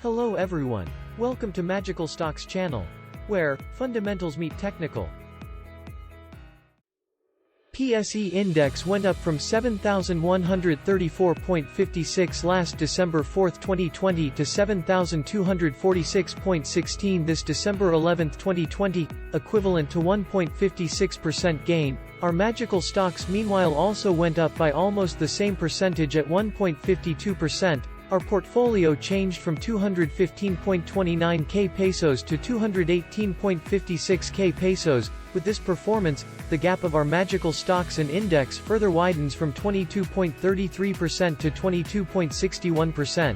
Hello everyone. Welcome to Magical Stocks channel, where fundamentals meet technical. PSE index went up from 7,134.56 last December 4, 2020 to 7,246.16 this December 11, 2020, equivalent to 1.56% gain. Our magical stocks meanwhile also went up by almost the same percentage at 1.52%. Our portfolio changed from 215.29k pesos to 218.56k pesos. With this performance, the gap of our magical stocks and index further widens from 22.33% to 22.61%.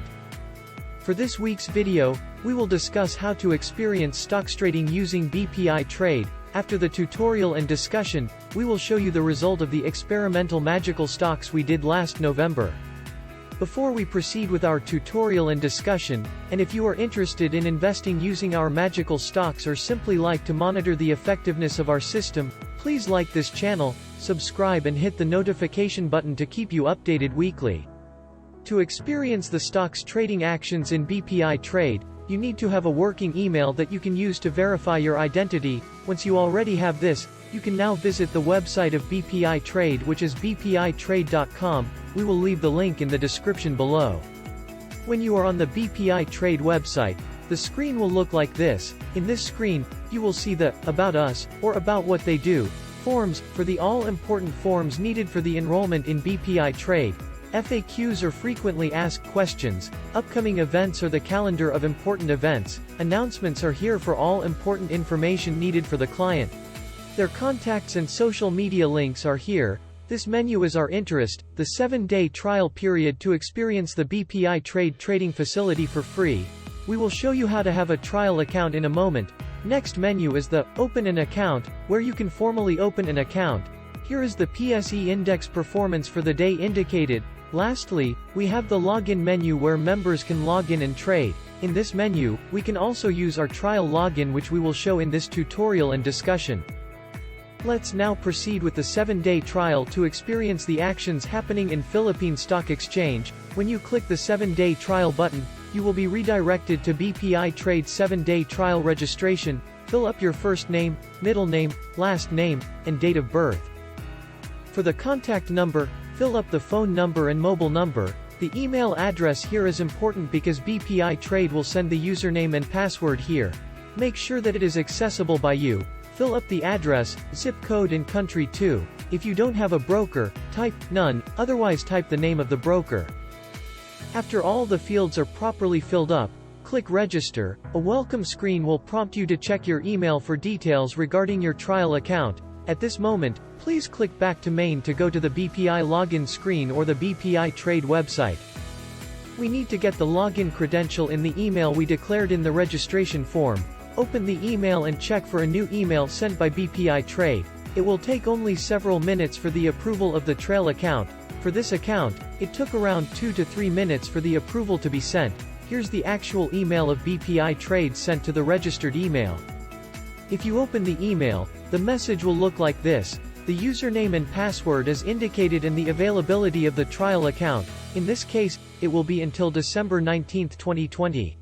For this week's video, we will discuss how to experience stocks trading using BPI Trade. After the tutorial and discussion, we will show you the result of the experimental magical stocks we did last November. Before we proceed with our tutorial and discussion, and if you are interested in investing using our magical stocks or simply like to monitor the effectiveness of our system, please like this channel, subscribe and hit the notification button to keep you updated weekly. To experience the stocks trading actions in BPI Trade, you need to have a working email that you can use to verify your identity. Once you already have this, you can now visit the website of BPI Trade, which is bpitrade.com. We will leave the link in the description below. When you are on the BPI Trade website, the screen will look like this. In this screen, you will see the About Us, or About What They Do, forms, for the all-important forms needed for the enrollment in BPI Trade. FAQs or frequently asked questions, upcoming events or the calendar of important events, announcements are here for all important information needed for the client. Their contacts and social media links are here. This menu is our interest, the 7-day trial period to experience the BPI Trade trading facility for free. We will show you how to have a trial account in a moment. Next menu is the Open an Account, where you can formally open an account. Here is the PSE index performance for the day indicated. Lastly, we have the login menu where members can log in and trade. In this menu, we can also use our trial login, which we will show in this tutorial and discussion. Let's now proceed with the 7-day trial to experience the actions happening in Philippine Stock Exchange. When you click the 7-day trial button, you will be redirected to BPI Trade 7-day trial registration. Fill up your first name, middle name, last name, and date of birth. For the contact number, fill up the phone number and mobile number. The email address here is important because BPI Trade will send the username and password here. Make sure that it is accessible by you. Fill up the address, zip code and country too. If you don't have a broker, type none, otherwise type the name of the broker. After all the fields are properly filled up, click register. A welcome screen will prompt you to check your email for details regarding your trial account. At this moment, please click back to main to go to the BPI login screen or the BPI Trade website. We need to get the login credential in the email we declared in the registration form. Open the email and check for a new email sent by BPI Trade. It will take only several minutes for the approval of the trail account. For this account, it took around 2 to 3 minutes for the approval to be sent. Here's the actual email of BPI Trade sent to the registered email. If you open the email, the message will look like this. The username and password is indicated in the availability of the trial account. In this case, it will be until December 19, 2020.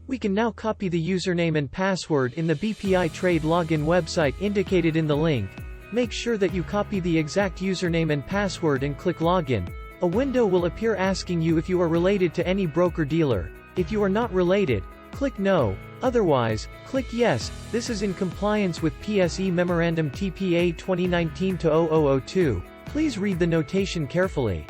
We can now copy the username and password in the BPI Trade login website indicated in the link. Make sure that you copy the exact username and password and click login. A window will appear asking you if you are related to any broker-dealer. If you are not related, click no. Otherwise, click yes. This is in compliance with PSE Memorandum TPA 2019-0002. Please read the notation carefully.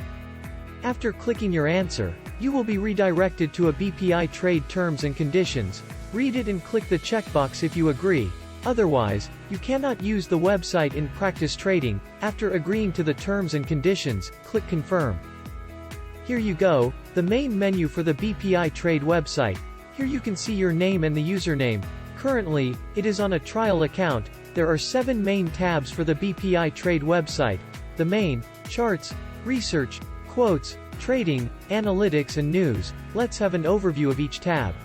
After clicking your answer, you will be redirected to a BPI Trade terms and conditions. Read it and click the checkbox if you agree. Otherwise, you cannot use the website in practice trading. After agreeing to the terms and conditions, click confirm. Here you go, the main menu for the BPI Trade website. Here you can see your name and the username. Currently, it is on a trial account. There are 7 main tabs for the BPI Trade website. The main, charts, research, quotes, trading, analytics and news. Let's have an overview of each tab.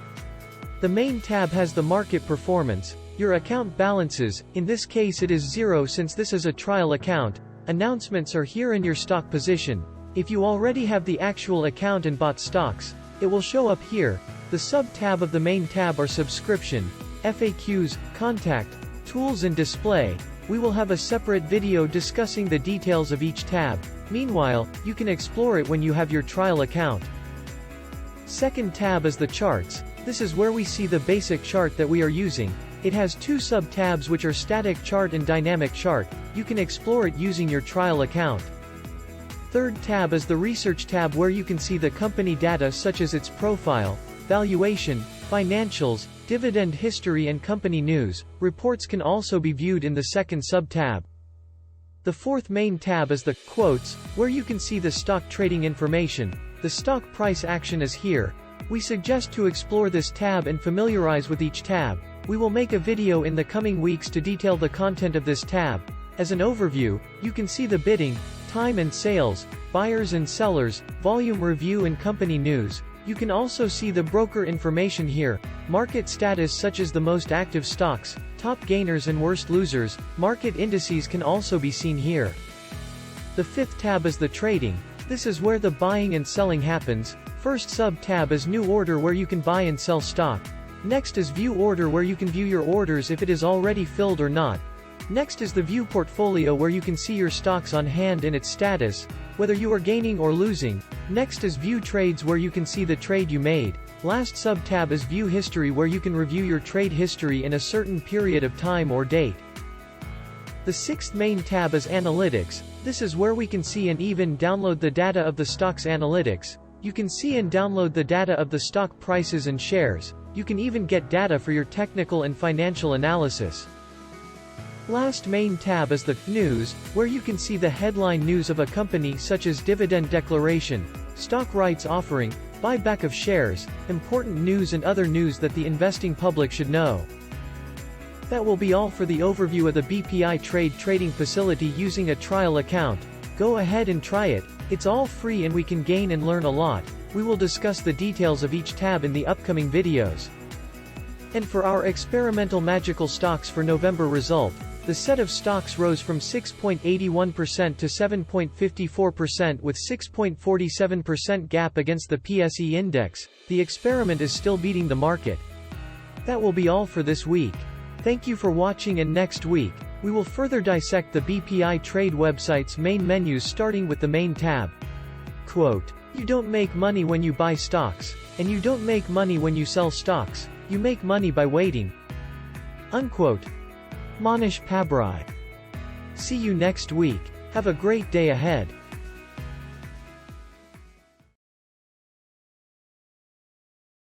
The main tab has the market performance, your account balances, in this case it is 0 since this is a trial account. Announcements are here and your stock position. If you already have the actual account and bought stocks, It will show up here. The sub-tab of the main tab are Subscription, FAQs, Contact, Tools and Display. We will have a separate video discussing the details of each tab. Meanwhile, you can explore it when you have your trial account. Second tab is the Charts. This is where we see the basic chart that we are using. It has two sub-tabs which are Static Chart and Dynamic Chart. You can explore it using your trial account. Third tab is the Research tab where you can see the company data such as its profile, valuation, financials, dividend history and company news. Reports can also be viewed in the second sub-tab. The fourth main tab is the Quotes, where you can see the stock trading information. The stock price action is here. We suggest to explore this tab and familiarize with each tab. We will make a video in the coming weeks to detail the content of this tab. As an overview, you can see the bidding, time and sales, buyers and sellers, volume review and company news. You can also see the broker information here, market status such as the most active stocks, top gainers and worst losers. Market indices can also be seen here. The fifth tab is the Trading. This is where the buying and selling happens. First sub-tab is New Order where you can buy and sell stock. Next is View Order where you can view your orders if it is already filled or not. Next is the View Portfolio where you can see your stocks on hand and its status, whether you are gaining or losing. Next is View Trades where you can see the trade you made. Last sub-tab is View History where you can review your trade history in a certain period of time or date. The sixth main tab is Analytics. This is where we can see and even download the data of the stock's analytics. You can see and download the data of the stock prices and shares. You can even get data for your technical and financial analysis. Last main tab is the News, where you can see the headline news of a company such as dividend declaration, stock rights offering, buyback of shares, important news and other news that the investing public should know. That will be all for the overview of the BPI Trade trading facility using a trial account. Go ahead and try it. It's all free and we can gain and learn a lot. We will discuss the details of each tab in the upcoming videos. And for our experimental magical stocks for November result, the set of stocks rose from 6.81% to 7.54% with 6.47% gap against the PSE index. The experiment is still beating the market. That will be all for this week. Thank you for watching, and next week, we will further dissect the BPI Trade website's main menus starting with the main tab. Quote, "You don't make money when you buy stocks, and you don't make money when you sell stocks. You make money by waiting." Unquote. Manish Pabrai. See you next week. Have a great day ahead.